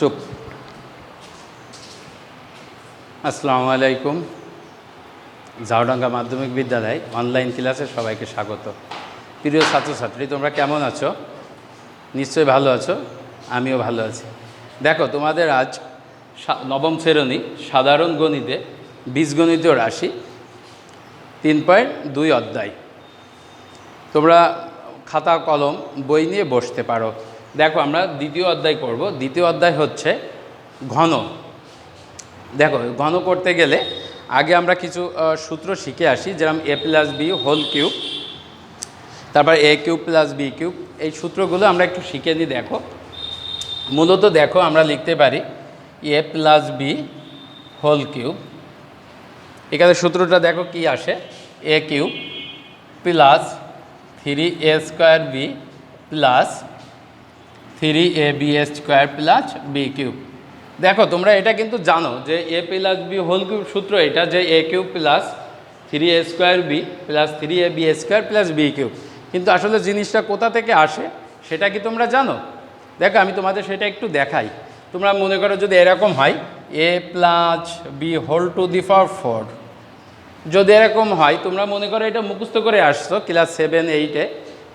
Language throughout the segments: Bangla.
চুপ। আসসালামু আলাইকুম। ঝাউডাঙ্গা মাধ্যমিক বিদ্যালয় অনলাইন ক্লাসে সবাইকে স্বাগত। প্রিয় ছাত্রছাত্রী, তোমরা কেমন আছো? নিশ্চয়ই ভালো আছো, আমিও ভালো আছি। দেখো, তোমাদের আজ নবম শ্রেণী সাধারণ গণিতে বীজগণিতীয় রাশি 3.2 অধ্যায়। তোমরা খাতা কলম বই নিয়ে বসতে পারো। দেখো, আমরা দ্বিতীয় অধ্যায় করব। দ্বিতীয় অধ্যায় হচ্ছে ঘন। দেখো, ঘন করতে গেলে আগে আমরা কিছু সূত্র শিখে আসি, যেরকম a+b হোল কিউব, তারপর a³ + b³ এই সূত্রগুলো আমরা একটু শিখে নিই। দেখো, মূলত দেখো আমরা লিখতে পারি a+b হোল কিউব। এখানে সূত্রটা দেখো কি আসে, a³ + 3a² b + 3ab² + b³ দেখো, তোমরা এটা কিন্তু জানো যে a+b হোল কিউব সূত্র এটা, যে a³ + 3a² b + 3ab² + b³ কিন্তু আসলে জিনিসটা কোথা থেকে আসে সেটা কি তোমরা জানো? দেখো, আমি তোমাদের সেটা একটু দেখাই। তোমরা মনে করো যদি এরকম হয় a+b হোল টু দি পাওয়ার 4, যদি এরকম হয়, তোমরা মনে করো এটা মুখস্থ করে আসছো, ক্লাস 7-8-এ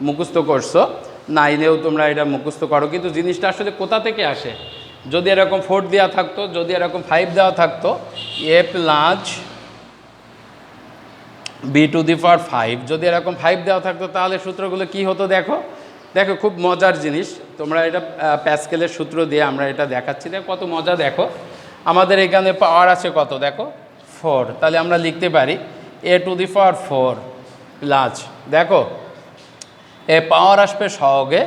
মুখস্থ করছো, 9-এও তোমরা এটা মুখস্থ করো, কিন্তু জিনিসটা আসলে কোথা থেকে আসে? যদি এরকম 4 দেওয়া থাকতো, যদি এরকম 5 দেওয়া থাকতো, a+b⁵, যদি এরকম 5 দেওয়া থাকতো, তাহলে সূত্রগুলো কি হতো? দেখো দেখো, খুব মজার জিনিস। তোমরা এটা প্যাসকেলের সূত্র দিয়ে আমরা এটা দেখাচ্ছি। দেখো কত মজা। দেখো, আমাদের এখানে পাওয়ার আছে কত? দেখো 4। তাহলে আমরা লিখতে পারি a⁴ প্লাস, দেখো এ পাওয়ার আসবে সহগে,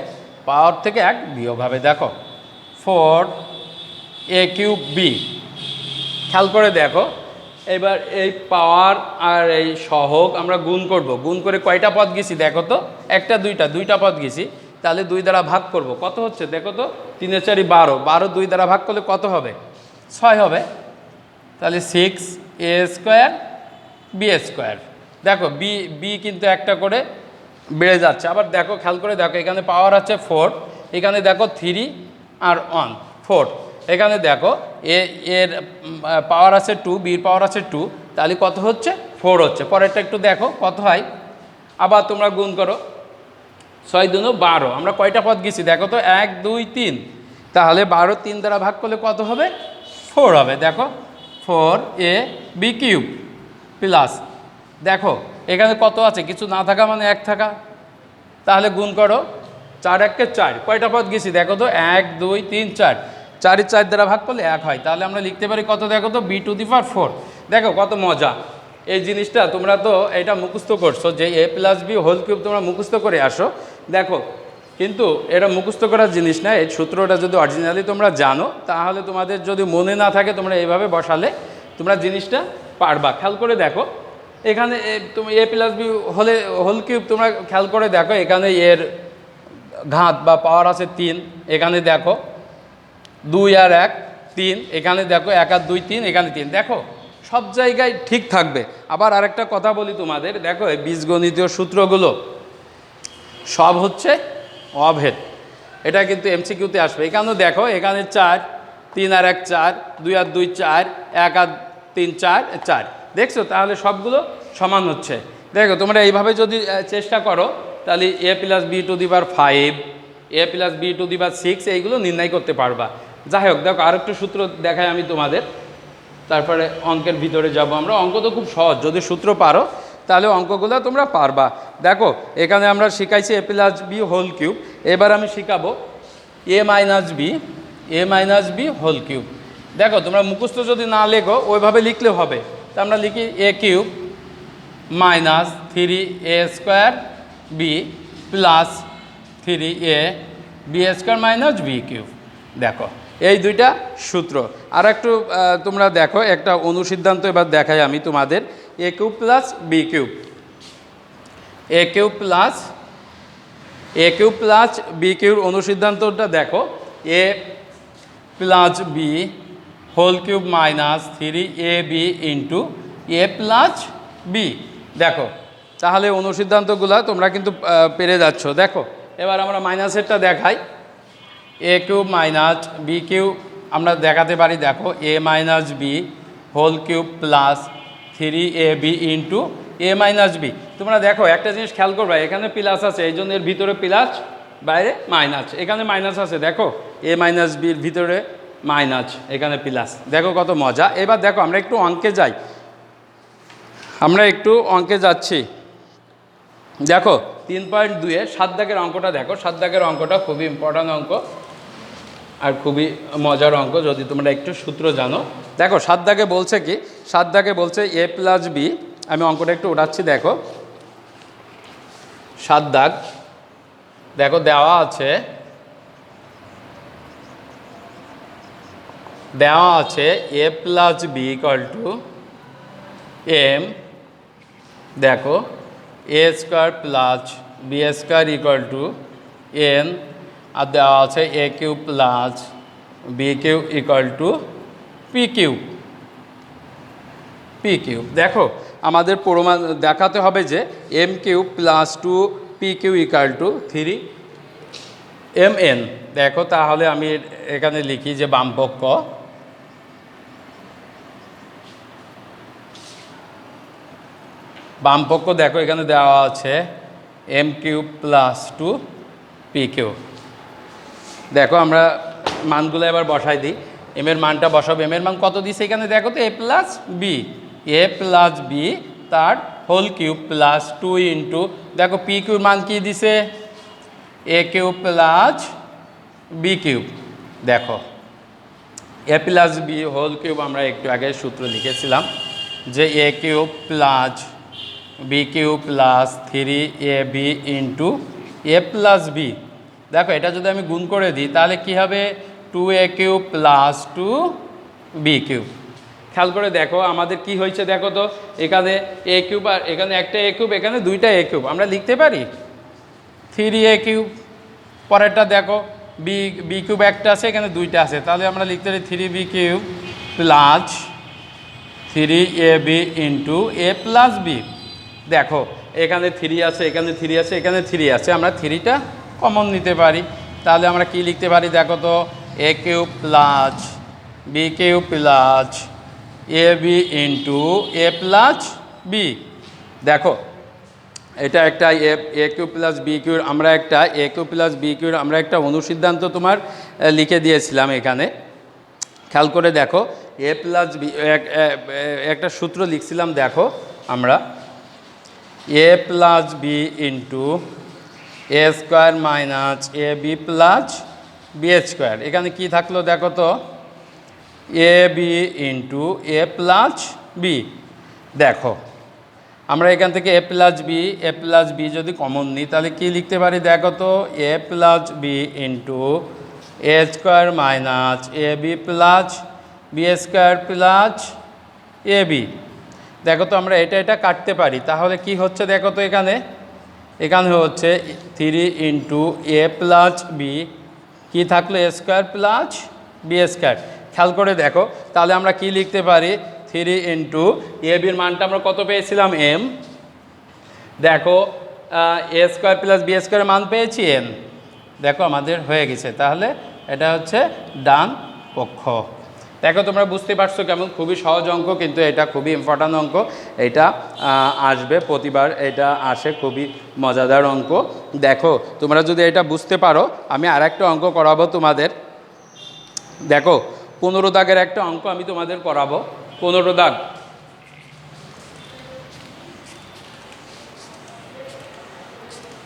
পাওয়ার থেকে 1 বিয়োগ হবে। দেখো 4a³ b। খেয়াল করে দেখো, এবার এই পাওয়ার আর এই সহগ আমরা গুণ করব। গুণ করে কয়টা পদ গেছি দেখো তো? একটা দুইটা পদ গেছি। তাহলে 2 দ্বারা ভাগ করব। কত হচ্ছে দেখো তো? 3 × 4 = 12। 12 2 দ্বারা ভাগ করলে কত হবে? 6 হবে। তাহলে 6a² b²। দেখো বি কিন্তু একটা করে বেড়ে যাচ্ছে। আবার দেখো, খেয়াল করে দেখো, এখানে পাওয়ার আছে 4, এখানে দেখো 3 আর 1 4। এখানে দেখো এর পাওয়ার আছে 2, বির পাওয়ার আছে 2, তাহলে কত হচ্ছে? 4 হচ্ছে। পরেরটা একটু দেখো কত হয়। আবার তোমরা গুণ করো, 6 × 2 = 12। আমরা কয়টা পদ গেছি দেখো তো? 1 2 3। তাহলে 12 3 দ্বারা ভাগ করলে কত হবে? 4 হবে। দেখো 4ab³ প্লাস, দেখো এখানে কত আছে? কিছু না থাকা মানে 1 থাকা। তাহলে গুণ করো, 4 × 1 = 4। কয়টা পদ গেছি দেখো তো? 1 2 3 4। 4 4 দ্বারা ভাগ করলে 1 হয়। তাহলে আমরা লিখতে পারি কত দেখো তো? b⁴। দেখো কত মজা এই জিনিসটা। তোমরা তো এটা মুখস্থ করছো যে a+b হোল কিউব তোমরা মুখস্থ করে আসো। দেখো, কিন্তু এটা মুখস্থ করার জিনিস না। এই সূত্রটা যদি অরিজিনালি তোমরা জানো, তাহলে তোমাদের যদি মনে না থাকে, তোমরা এইভাবে বসালে তোমরা জিনিসটা পারবা। খেয়াল করে দেখো, এখানে তুমি a+b হোল কিউব তোমরা খেয়াল করে দেখো, এখানে এর ঘাত বা পাওয়ার আছে 3, এখানে দেখো 2 আর 1 3, এখানে দেখো 1 আর 2 3, এখানে 3। দেখো সব জায়গায় ঠিক থাকবে। আবার আরেকটা কথা বলি তোমাদের, দেখো এই বীজগণিতীয় সূত্রগুলো সব হচ্ছে অভেদ। এটা কিন্তু এমসিকিউতে আসবে। এখানেও দেখো, এখানে 4 3 আর 1 4, 2 আর 2 4, 1 আর 3 4 4। দেখছো? তাহলে সবগুলো সমান হচ্ছে। দেখো, তোমরা এইভাবে যদি চেষ্টা করো, তাহলে a+b⁵, a+b⁵ এইগুলো নির্ণয় করতে পারবা। যাই হোক, দেখো আরেকটু সূত্র দেখাই আমি তোমাদের, তারপরে অঙ্কের ভিতরে যাব আমরা। অঙ্ক তো খুব সহজ, যদি সূত্র পারো তাহলে অঙ্কগুলো তোমরা পারবা। দেখো, এখানে আমরা শিখাইছি a+b হোল কিউব। এবার আমি শিখাবো a-b হোল কিউব। দেখো, তোমরা মুখস্থ যদি না লেখো, ওইভাবে লিখলে হবে। তা আমরা লিখি a³ - 3a² b + 3ab² - b³। দেখো এই দুইটা সূত্র। আর একটু তোমরা দেখো, একটা অনুসিদ্ধান্ত এবার দেখাই আমি তোমাদের। a³ + b³, a³ + b³ অনুসিদ্ধান্তটা দেখো, a+b whole cube - 3ab × a+b। দেখো, তাহলে অনুসিদ্ধান্তগুলো তোমরা কিন্তু পেরে যাচ্ছ। দেখো, এবার আমরা মাইনাসেরটা দেখাই, a³ - b³ আমরা দেখাতে পারি, দেখো a minus B whole cube plus 3ab into a minus B. তোমরা দেখো একটা জিনিস খেয়াল করবা, এখানে প্লাস আছে এই জন্য এর ভিতরে প্লাস, বাইরে মাইনাস, এখানে মাইনাস আছে, দেখো a মাইনাস বির ভিতরে মাইনাস, এখানে প্লাস। দেখো কত মজা। এবার দেখো আমরা একটু অঙ্কে যাই, আমরা একটু অঙ্কে যাচ্ছি। দেখো 3.2-এ 7 দাগের অঙ্কটা দেখো। 7 দাগের অঙ্কটা খুবই ইম্পর্ট্যান্ট অঙ্ক আর খুবই মজার অঙ্ক যদি তোমরা একটু সূত্র জানো। দেখো 7 দাগে বলছে কি, 7 দাগে বলছে a প্লাস বি। আমি অঙ্কটা একটু উঠাচ্ছি, দেখো 7 দাগ। দেখো দেওয়া আছে a plus B equal to M, দেখো A square plus B square equal to N, আর দেওয়া আছে A cube plus B cube equal to P cube. দেখো আমাদের প্রমাণ দেখাতে হবে যে M cube plus 2p Q equal to 3mn। দেখো তাহলে আমি এখানে লিখি যে বামপক্ষ দেখো এখানে দেওয়া আছে M cube plus 2p Q. দেখো আমরা মানগুলো এবার বসাই দিই, এম এর মানটা বসাবো। এম এর মান কত দিছে এখানে দেখো তো, এ প্লাস বি তার হোল কিউব প্লাস 2 ইন্টু, দেখো পি কিউর মান কি দিছে, A cube plus B cube. দেখো A plus B whole cube আমরা একটু আগে সূত্র লিখেছিলাম যে A cube plus B cube plus 3ab into A plus B. দেখো এটা যদি আমি গুণ করে দিই তাহলে কি হবে, 2a cube plus 2b cube. খেয়াল করে দেখো আমাদের কি হয়েছে, দেখো তো এখানে এ কিউব আর এখানে একটা এ কিউব, এখানে দুইটা এ কিউব, আমরা লিখতে পারি 3a কিউব। পরেরটা দেখো বি কিউব একটা আছে, এখানে দুইটা আছে, তাহলে আমরা লিখতে পারি 3b cube plus 3ab into A plus B. দেখো এখানে 3 আছে, এখানে 3 আছে, এখানে 3 আছে, আমরা 3টা কমন নিতে পারি। তাহলে আমরা কি লিখতে পারি, দেখো তো A cube plus B cube plus A B into A plus B. দেখো এটা একটা এ কিউব প্লাস বি কিউর, আমরা একটা এ কিউব প্লাস বি কিউর আমরা একটা অনুসিদ্ধান্ত তোমার লিখে দিয়েছিলাম এখানে। খেয়াল করে দেখো এ প্লাস বি একটা সূত্র লিখছিলাম, দেখো আমরা A plus B into A square minus A B plus B square. এখানে কি থাকলো দেখো তো, A B into A plus B. দেখো আমরা এখান থেকে এ প্লাস বি যদি কমন নিই তাহলে কি লিখতে পারি, দেখো তো A plus B into A square minus A B plus B square plus A B. দেখো তো আমরা এটা কাটতে পারি, তাহলে কি হচ্ছে দেখো তো এখানে হচ্ছে 3 ইন্টু এ প্লাস বি, কী থাকলো এ স্কোয়ার প্লাস বি স্কোয়ার। খেয়াল করে দেখো তাহলে আমরা কি লিখতে পারি, 3 ইন্টু এ বির মানটা আমরা কত পেয়েছিলাম এম, দেখো এ স্কোয়ার প্লাস বি স্কোয়ারের মান পেয়েছি এন। দেখো আমাদের হয়ে গেছে, তাহলে এটা হচ্ছে ডান পক্ষ। দেখো তোমরা বুঝতে পারছো কেমন খুবই সহজ অঙ্ক, কিন্তু এটা খুবই ইম্পর্ট্যান্ট অঙ্ক, এটা আসবে প্রতিবার, এটা আসে, খুবই মজাদার অঙ্ক। দেখো তোমরা যদি এটা বুঝতে পারো, আমি আরেকটা অঙ্ক করাবো তোমাদের। দেখো 15 দাগের একটা অঙ্ক আমি তোমাদের করাবো। 15 দাগ